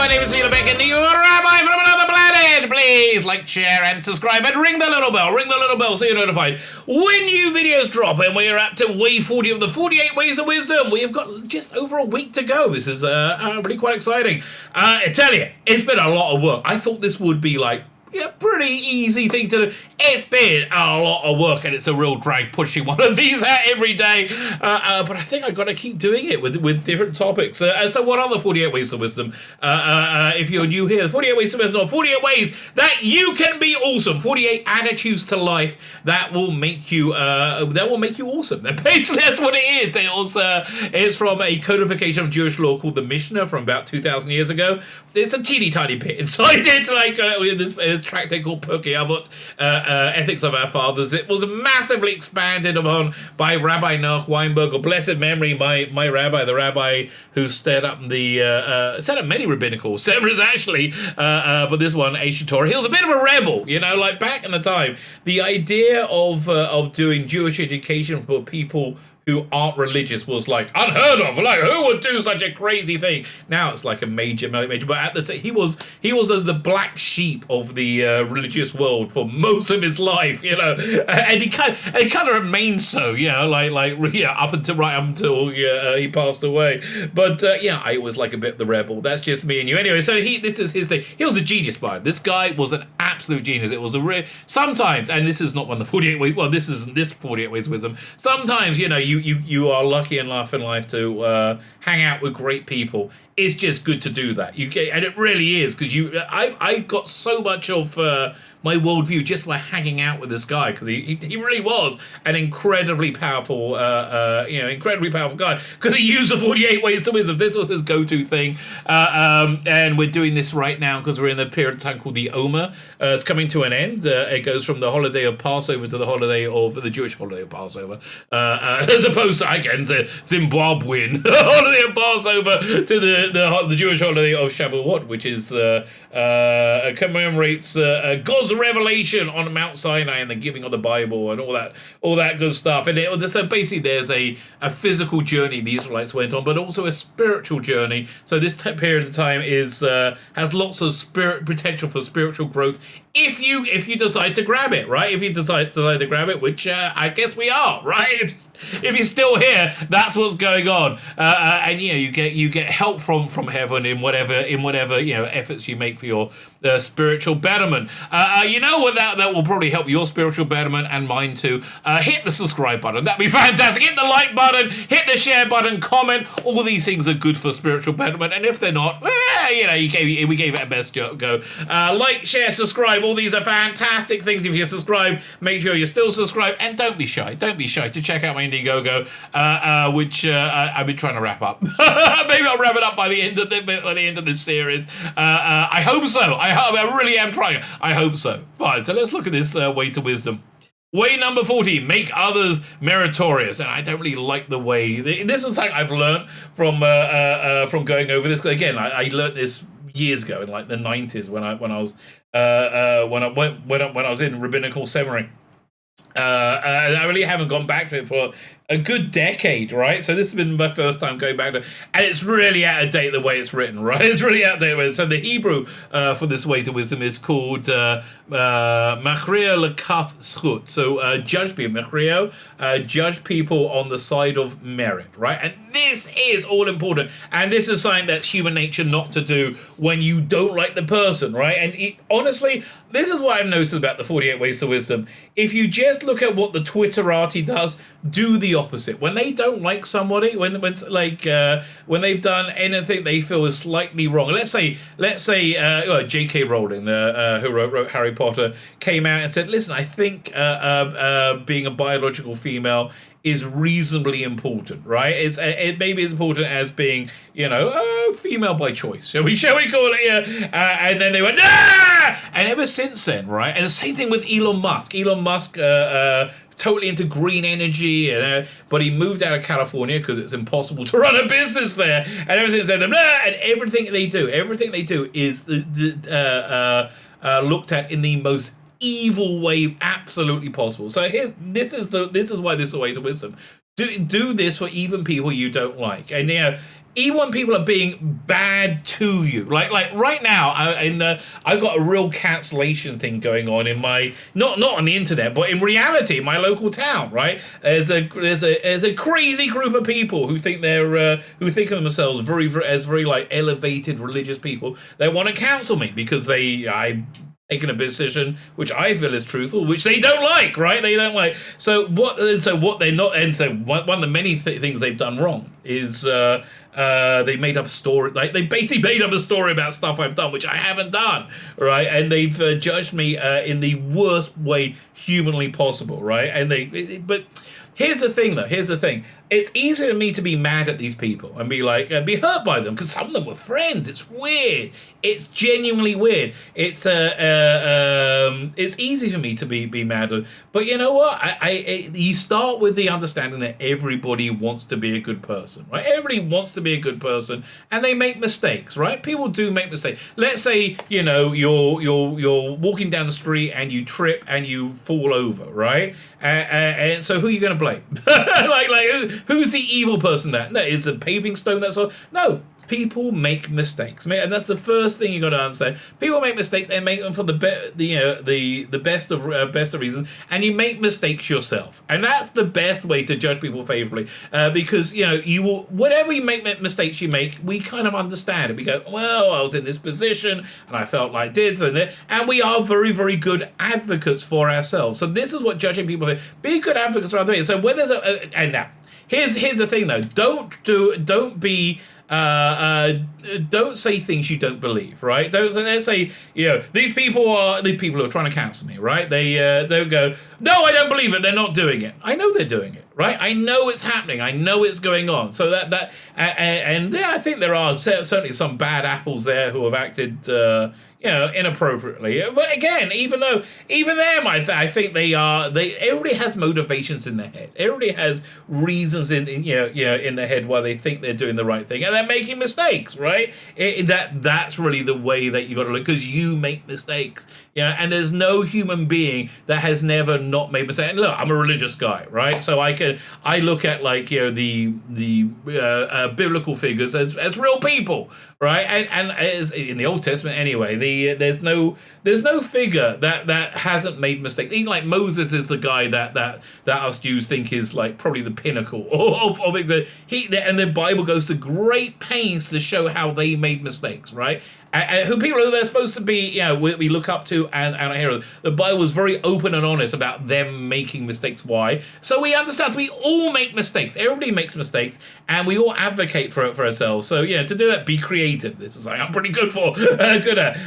my name is Favourably, and you are Rabbi from another planet. Please like, share, and subscribe, and ring the little bell so you're notified when new videos drop. And we are up to wave 40 of the 48 Ways of Wisdom. We have got just over a week to go. This is really quite exciting. I tell you, it's been a lot of work. I thought this would be like, yeah, pretty easy thing to do. It's been a lot of work, and it's a real drag pushing one of these out every day. But I think I've got to keep doing it with different topics. So what are the 48 Ways of Wisdom? If you're new here, the 48 Ways of Wisdom are 48 ways that you can be awesome. 48 attitudes to life that will make you awesome. Basically, that's what it is. It's from a codification of Jewish law called the Mishnah from about 2,000 years ago. There's a teeny tiny bit inside it, like this tractate called Pirkei Avot, Ethics of Our Fathers. It was massively expanded upon by Rabbi Noach Weinberg, of blessed memory, my rabbi, the rabbi who set up many rabbinical seminaries actually, but this one, Aish Torah. He was a bit of a rebel, like back in the time. The idea of doing Jewish education for people who aren't religious was like unheard of. Like, who would do such a crazy thing? Now it's like a major. But at the time, he was the black sheep of the religious world for most of his life, and he kind of remained so, up until he passed away. But I was like a bit the rebel. That's just me and you. Anyway, so this is his thing. He was a genius, man. This guy was an absolute genius. It was sometimes, and this is not one of the 48 ways. Well, this isn't this 48 ways of wisdom. Sometimes, you are lucky enough in life to hang out with great people. It's just good to do that. And it really is, because I got so much of my worldview just by hanging out with this guy, because he really was an incredibly powerful guy, because he used the 48 ways to wisdom. This was his go-to thing, and we're doing this right now because we're in the period of time called the Omer. It's coming to an end. It goes from the holiday of Passover to the holiday of the Jewish holiday of Passover, as opposed to, again, the Zimbabwean holiday of Passover to the Jewish holiday of Shavuot, which is commemorates God's revelation on Mount Sinai and the giving of the Bible and all that good stuff. And so basically, there's a physical journey the Israelites went on, but also a spiritual journey. So this period of time has lots of potential for spiritual growth if you decide to grab it, right? If you decide to grab it, which I guess we are, right? If you're still here, that's what's going on, and you get help from heaven in whatever efforts you make for your spiritual betterment. That will probably help your spiritual betterment and mine too. Hit the subscribe button. That'd be fantastic. Hit the like button. Hit the share button. Comment. All these things are good for spiritual betterment. And if they're not, we gave it a best go. Like, share, subscribe. All these are fantastic things. If you subscribe, make sure you're still subscribed, and don't be shy. Don't be shy to check out my Indiegogo, which I've been trying to wrap up. Maybe I'll wrap it up by the end of this series. I hope so. I really am trying. I hope so. Fine, so let's look at this way to wisdom. Way number 40, make others meritorious. And I don't really like the way. This is something I've learned from going over this. Again, I learned this years ago in like the 90s when I was in rabbinical seminary. I really haven't gone back to it for a good decade, right? So this has been my first time going back to it, and it's really out of date the way it's written, right? It's really out of date. So the Hebrew for this way to wisdom is called Machria Lekaf Zchut. So judge people, Machrio, judge people on the side of merit, right? And this is all important, and this is something that's human nature not to do when you don't like the person, right? And honestly, this is what I've noticed about the 48 Ways to Wisdom. If you just look at what the Twitterati does, do the opposite. When they don't like somebody, when they've done anything they feel is slightly wrong. Let's say J.K. Rowling, who wrote Harry Potter, came out and said, "Listen, I think being a biological female is reasonably important, right? It maybe as important as being, female by choice. Shall we call it? Yeah. And then they went, nah! And ever since then, right? And the same thing with Elon Musk. Elon Musk, totally into green energy, but he moved out of California because it's impossible to run a business there, and everything's there. And everything they do is looked at in the most evil way absolutely possible. So this is why this is a way to wisdom. Do this for even people you don't like. And even when people are being bad to you, like right now, I've got a real cancellation thing going on in my not on the internet, but in reality, my local town. Right, there's a crazy group of people who think who think of themselves as very like elevated religious people. They want to cancel me because I taken a position which I feel is truthful, which they don't like, right? They don't like. So what they're not, and so one of the many things they've done wrong is they made up a story. Like they basically made up a story about stuff I've done, which I haven't done, right? And they've judged me in the worst way humanly possible, right? And but here's the thing, though. Here's the thing. It's easy for me to be mad at these people and be like, be hurt by them because some of them were friends. It's weird. It's genuinely weird. It's easy for me to be mad at. But you know what? You start with the understanding that everybody wants to be a good person, right? Everybody wants to be a good person, and they make mistakes, right? People do make mistakes. Let's say you're walking down the street and you trip and you fall over, right? And so who are you going to blame? Who's the evil person? That is the paving stone. That's all. No. People make mistakes, and that's the first thing you got to understand. People make mistakes and make them for the best of reasons, and you make mistakes yourself, and that's the best way to judge people favorably. Because you will, whatever mistakes you make, we kind of understand it. We go, well, I was in this position and I felt like this and that, and we are very, very good advocates for ourselves. So this is what judging people for. Be good advocates for other people. So when there's and now here's the thing though. Don't say things you don't believe, right? Let's say, these people who are trying to cancel me, right? They don't go, no, I don't believe it. They're not doing it. I know they're doing it, right? I know it's happening. I know it's going on. So I think there are certainly some bad apples there who have acted, inappropriately. But again, even them, I think everybody has motivations in their head. Everybody has reasons in their head why they think they're doing the right thing, and they're making mistakes, right? That's really the way that you got to look, because you make mistakes, and there's no human being that has never not made mistakes. And look, I'm a religious guy, right? So I look at the biblical figures as real people, right? And as in the Old Testament anyway, there's no figure that hasn't made mistakes. Even like Moses is the guy that us Jews think is like probably the pinnacle of it. And the Bible goes to great pains to show how they made mistakes, right? People who they're supposed to be, we look up to and our heroes. The Bible is very open and honest about them making mistakes. Why? So we understand we all make mistakes. Everybody makes mistakes, and we all advocate for ourselves. So to do that, be creative. This is like I'm pretty good at.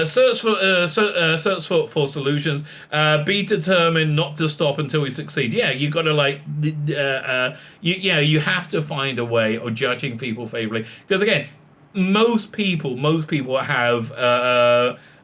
Search for solutions. Be determined not to stop until we succeed. Yeah, you got to you have to find a way of judging people favorably, because again, most people have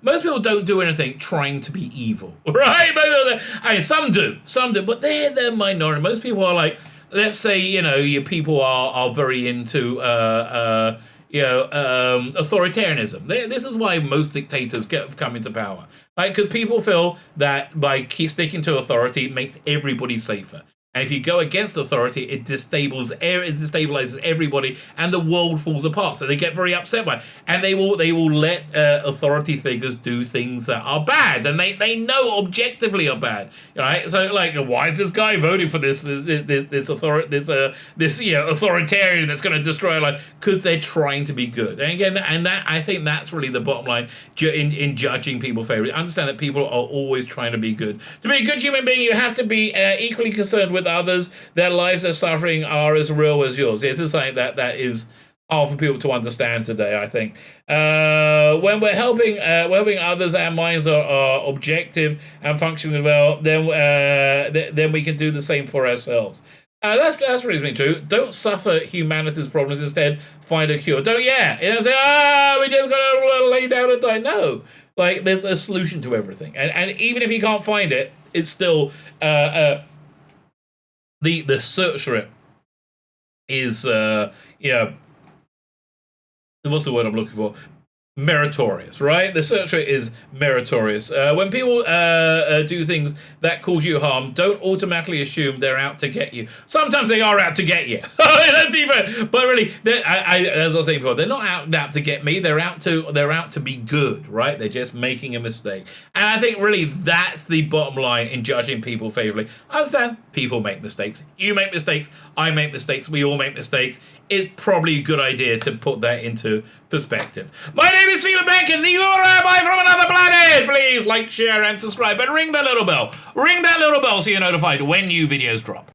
most people don't do anything trying to be evil, right? Some do, but they're the minority. Most people are like, let's say, your people are very into authoritarianism. This is why most dictators come into power, right? Because people feel that by sticking to authority, it makes everybody safer. And if you go against authority, it destabilizes everybody, and the world falls apart. So they get very upset by it, and they will let authority figures do things that are bad, and they know objectively are bad, right? So like, why is this guy voting for this authoritarian that's going to destroy life? Because they're trying to be good. And again, I think that's really the bottom line in judging people favorably. Understand that people are always trying to be good. To be a good human being, you have to be equally concerned with others. Their lives and suffering are as real as yours. This is something that is hard for people to understand today, I think. When we're helping others, our minds are objective and functioning well, then we can do the same for ourselves. That's reasonably true. Don't suffer humanity's problems. Instead, find a cure. Say, we just gotta lay down and die. No, like there's a solution to everything, and even if you can't find it, it's still the search for it is what's the word I'm looking for? meritorious, right? The search rate is meritorious. When people do things that cause you harm, don't automatically assume they're out to get you. Sometimes they are out to get you. Let's be fair. But really, as I was saying before, they're not out to get me. They're out to be good, right? They're just making a mistake. And I think really that's the bottom line in judging people favorably. I understand people make mistakes. You make mistakes. I make mistakes. We all make mistakes. It's probably a good idea to put that into perspective. My name is Felix Beck, and you're Rabbi from another planet. Please like, share, and subscribe, and ring that little bell. Ring that little bell so you're notified when new videos drop.